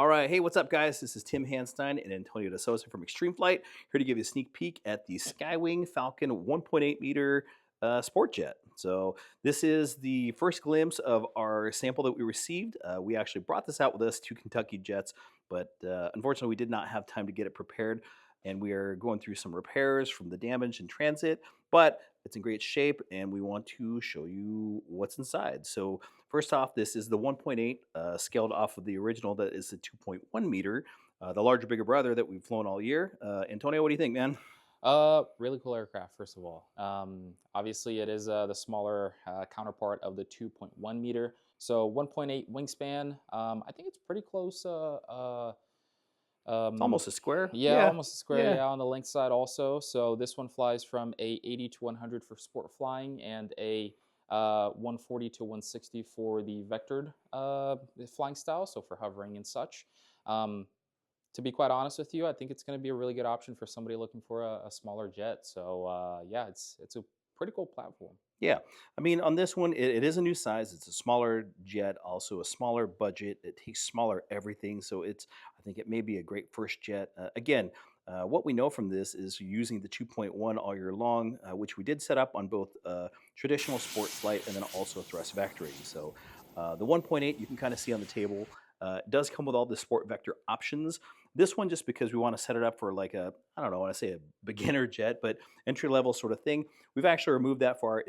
All right. Hey, what's up, guys? This is Tim Hanstine and Antonio Souza from Extreme Flight, here to give you a sneak peek at the Skywing Falcon 1.8 meter sport jet. So, this is the first glimpse of our sample that we received. We actually brought this out with us to Kentucky Jets, but unfortunately, we did not have time to get it prepared. And we are going through some repairs from the damage in transit, but it's in great shape, and we want to show you what's inside. So, first off, this is the 1.8 scaled off of the original that is the 2.1 meter, the larger, bigger brother that we've flown all year. Antonio, what do you think, man? Really cool aircraft, first of all. Obviously, it is the smaller counterpart of the 2.1 meter. So 1.8 wingspan. I think it's pretty close. It's almost a square. Yeah, Yeah, almost a square. yeah. Yeah, on the length side also. So this one flies from a 80 to 100 for sport flying and a 140 to 160 for the vectored flying style. So for hovering and such. To be quite honest with you, I think it's going to be a really good option for somebody looking for a smaller jet. So yeah, it's a pretty cool platform. Yeah, I mean, on this one, it is a new size. It's a smaller jet, also a smaller budget. It takes smaller everything, so I think it may be a great first jet. Again, what we know from this is using the 2.1 all year long, which we did set up on both traditional sport flight and then also thrust vectoring. So the 1.8 you can kind of see on the table. It does come with all the sport vector options. This one, just because we want to set it up for like a, I don't know, I want to say a beginner jet, but entry level sort of thing. We've actually removed that for our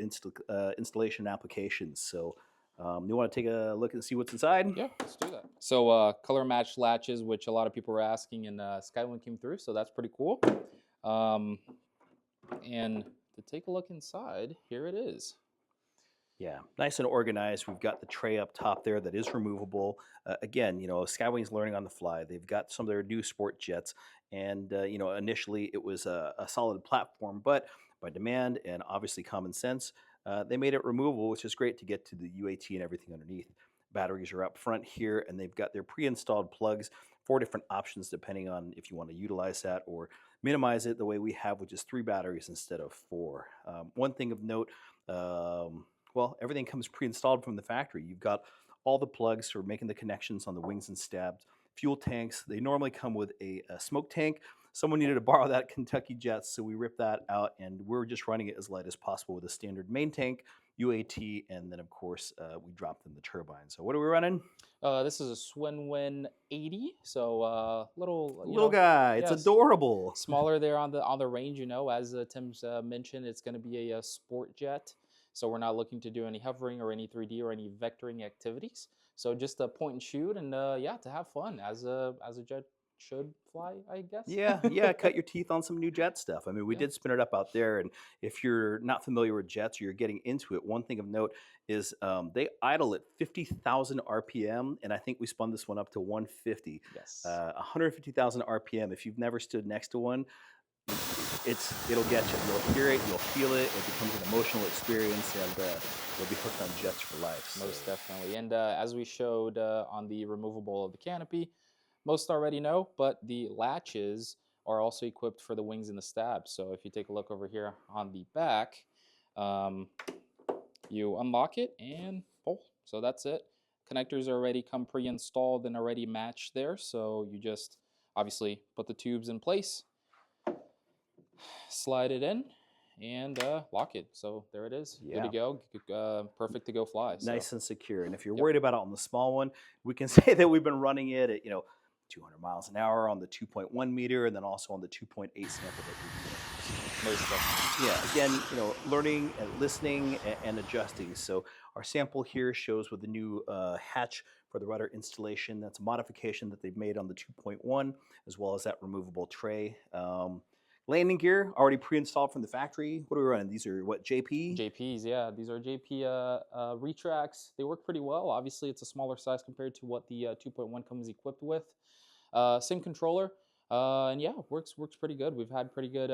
installation applications. So you want to take a look and see what's inside? Yeah, let's do that. So color matched latches, which a lot of people were asking, and Skywing came through, so that's pretty cool. Um, and to take a look inside, here it is. Yeah, nice and organized. We've got the tray up top there that is removable. Again, Skywing's learning on the fly. They've got some of their new sport jets, and initially it was a solid platform, but by demand and obviously common sense, they made it removable, which is great to get to the UAT and everything underneath. Batteries are up front here, and they've got their pre-installed plugs. 4 different options depending on if you want to utilize that or minimize it the way we have, which is 3 batteries instead of 4. One thing of note. Well, everything comes pre-installed from the factory. You've got all the plugs for making the connections on the wings and stabs, fuel tanks. They normally come with a smoke tank. Someone needed to borrow that Kentucky Jets, so we ripped that out, and we're just running it as light as possible with a standard main tank, UAT, and then, of course, we dropped in the turbine. So what are we running? This is a Swinwin 80, so little, Little guy. It's yes, adorable. smaller there on the range. As Tim's mentioned, it's going to be a sport jet. So we're not looking to do any hovering or any 3D or any vectoring activities. So just a point and shoot, and yeah, to have fun as a jet should fly, I guess. Yeah, yeah, cut your teeth on some new jet stuff. I mean, we Yeah. did spin it up out there, and if you're not familiar with jets or you're getting into it, one thing of note is they idle at 50,000 RPM, and I think we spun this one up to 150. Yes. 150,000 RPM. If you've never stood next to one, it'll get you. You'll hear it, you'll feel it. It becomes an emotional experience, and you'll be hooked on jets for life. Most definitely. And as we showed on the removable of the canopy, most already know, but the latches are also equipped for the wings and the stabs. So if you take a look over here on the back, um, you unlock it and pull. So that's it. Connectors already come pre-installed and already matched there. So you just obviously put the tubes in place, slide it in, and lock it. So there it is. Yeah. Good to go. Perfect to go fly. Nice and secure. And if you're Yep. worried about it on the small one, we can say that we've been running it at 200 miles an hour on the 2.1 meter, and then also on the 2.8 sample that we did. Most definitely. Yeah, again, learning and listening and adjusting. So our sample here shows with the new hatch for the rudder installation. That's a modification that they've made on the 2.1, as well as that removable tray. Landing gear already pre-installed from the factory. What are we running? These are what, JP? JPs, yeah. These are JP retracts. They work pretty well. Obviously, it's a smaller size compared to what the 2.1 comes equipped with. Same controller, and yeah, works pretty good. We've had pretty good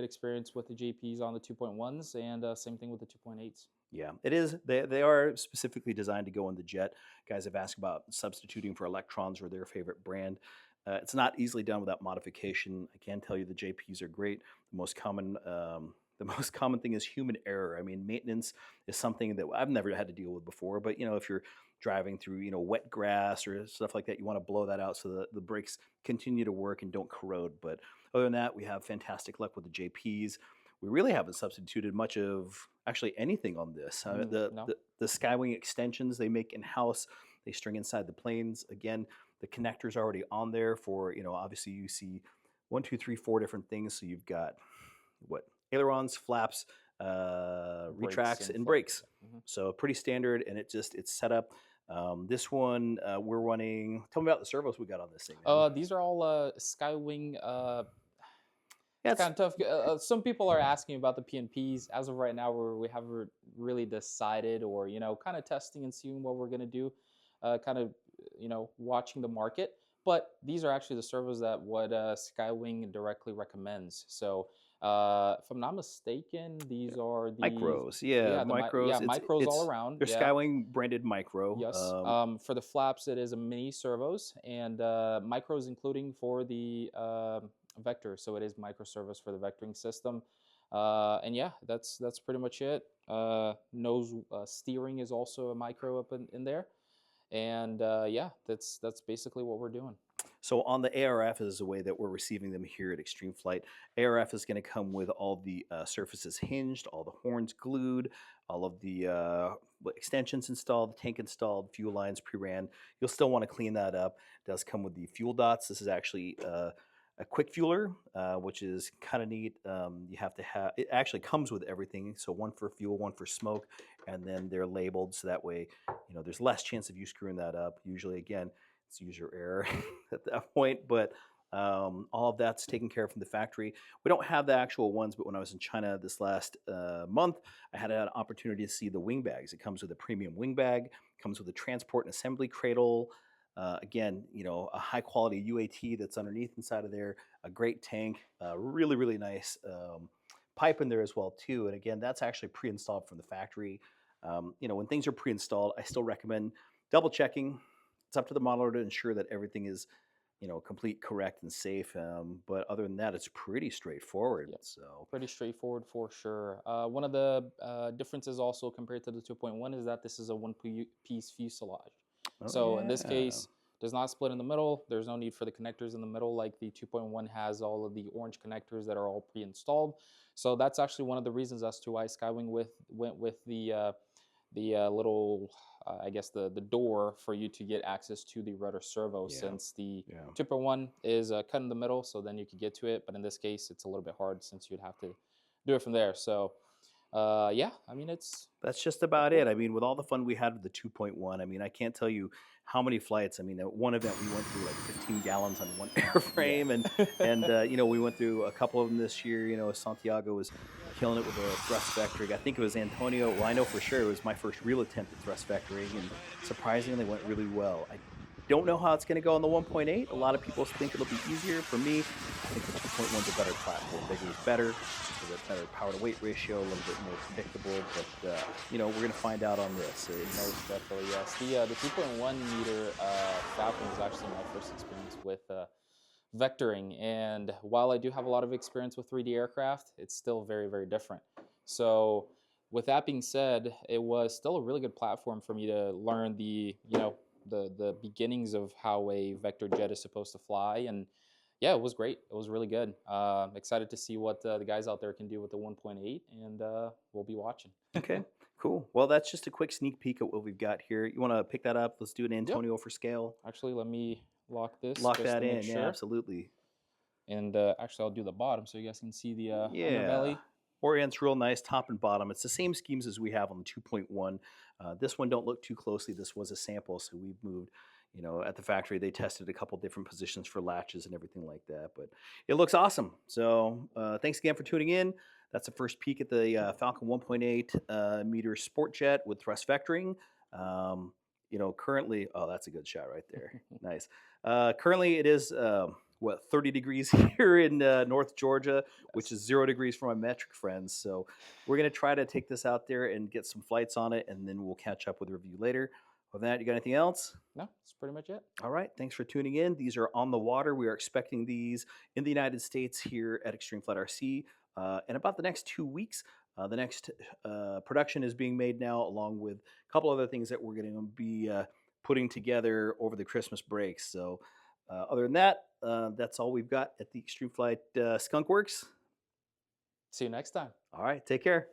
experience with the JPs on the 2.1s, and same thing with the 2.8s. Yeah, it is. They are specifically designed to go in the jet. Guys have asked about substituting for Electrons or their favorite brand. It's not easily done without modification. I can tell you the JPs are great. The most common the most common thing is human error. I mean, maintenance is something that I've never had to deal with before. But if you're driving through wet grass or stuff like that, you want to blow that out so that the brakes continue to work and don't corrode. But other than that, we have fantastic luck with the JPs. We really haven't substituted much of actually anything on this. No. The Skywing extensions they make in house, they string inside the planes. Again, the connector's already on there for obviously you see one, two, three, four different things. So you've got what ailerons, flaps, Brakes retracts, and and flight. brakes. So pretty standard, and it's set up. This one we're running. Tell me about the servos we got on this thing, man. These are all Skywing. Yeah, It's kind of tough. Some people are asking about the PNPs. As of right now, we haven't really decided, or kind of testing and seeing what we're gonna do. Kind of watching the market. But these are actually the servos that what Skywing directly recommends. So if I'm not mistaken, these are the micros. Yeah, micros. micros all around. They're Yeah. Skywing branded micro. Yes. For the flaps, it is a mini servos and micros, including for the vector. So it is micro servos for the vectoring system. And yeah, that's pretty much it. Nose steering is also a micro up in there. And yeah, that's basically what we're doing. So on the ARF is the way that we're receiving them here at Extreme Flight. ARF is going to come with all the surfaces hinged, all the horns glued, all of the extensions installed, the tank installed, fuel lines pre-ran. You'll still want to clean that up. It does come with the fuel dots. This is actually a quick fueler, which is kind of neat. You have to have, it actually comes with everything. So one for fuel, one for smoke, and then they're labeled. So that way, there's less chance of you screwing that up. Usually, again, it's user error at that point, but all of that's taken care of from the factory. We don't have the actual ones, but when I was in China this last month, I had an opportunity to see the wing bags. It comes with a premium wing bag, comes with a transport and assembly cradle. Again, a high quality UAT that's underneath inside of there, a great tank, really, really nice pipe in there as well too. And again, that's actually pre-installed from the factory. When things are pre-installed, I still recommend double checking. It's up to the modeler to ensure that everything is, complete, correct, and safe. But other than that, it's pretty straightforward. Yep. So Pretty straightforward for sure. One of the differences also compared to the 2.1 is that this is a one-piece fuselage. So in this case, does not split in the middle. There's no need for the connectors in the middle like the 2.1 has all of the orange connectors that are all pre-installed. So that's actually one of the reasons as to why Skywing went with the little, I guess the door for you to get access to the rudder servo, since the 2.1 is cut in the middle, so then you could get to it. But in this case, it's a little bit hard since you'd have to do it from there. So yeah, I mean, that's just about it. I mean, with all the fun we had with the 2.1, I mean, I can't tell you how many flights. I mean, at one event we went through like 15 gallons on one airframe, and we went through a couple of them this year. Santiago was killing it with a thrust vectoring. I think it was Antonio. Well, I know for sure it was my first real attempt at thrust vectoring, and surprisingly went really well. I don't know how it's going to go on the 1.8. A lot of people think it'll be easier. For me, I think the 2.1 is a better platform. Bigger is better. It's a better power to weight ratio, a little bit more predictable. But we're going to find out on this. most definitely yes. The 2.1 meter Falcon was actually my first experience with vectoring, and while I do have a lot of experience with 3D aircraft, it's still very, very different. So with that being said, it was still a really good platform for me to learn the the beginnings of how a vector jet is supposed to fly. And yeah, it was great. It was really good. Excited to see what the guys out there can do with the 1.8, and we'll be watching. Okay, cool. Well, that's just a quick sneak peek at what we've got here. You want to pick that up? Let's do an Antonio for scale. Actually, let me lock this. Lock just that to make in. sure. Yeah, absolutely. And actually, I'll do the bottom so you guys can see the underbelly. Orient's real nice, top and bottom. It's the same schemes as we have on the 2.1. This one, don't look too closely. This was a sample, so we've moved. At the factory, they tested a couple different positions for latches and everything like that. But it looks awesome. So thanks again for tuning in. That's the first peek at the Falcon 1.8 meter sport jet with thrust vectoring. Currently, oh, that's a good shot right there. Nice. Currently, it is 30 degrees here in North Georgia, which is 0 degrees for my metric friends. So we're going to try to take this out there and get some flights on it, and then we'll catch up with a review later. With that, you got anything else? No, that's pretty much it. All right. Thanks for tuning in. These are on the water. We are expecting these in the United States here at Extreme Flight RC In about the next 2 weeks, the next production is being made now, along with a couple other things that we're going to be putting together over the Christmas break. So, other than that, that's all we've got at the Extreme Flight Skunk Works. See you next time. All right, take care.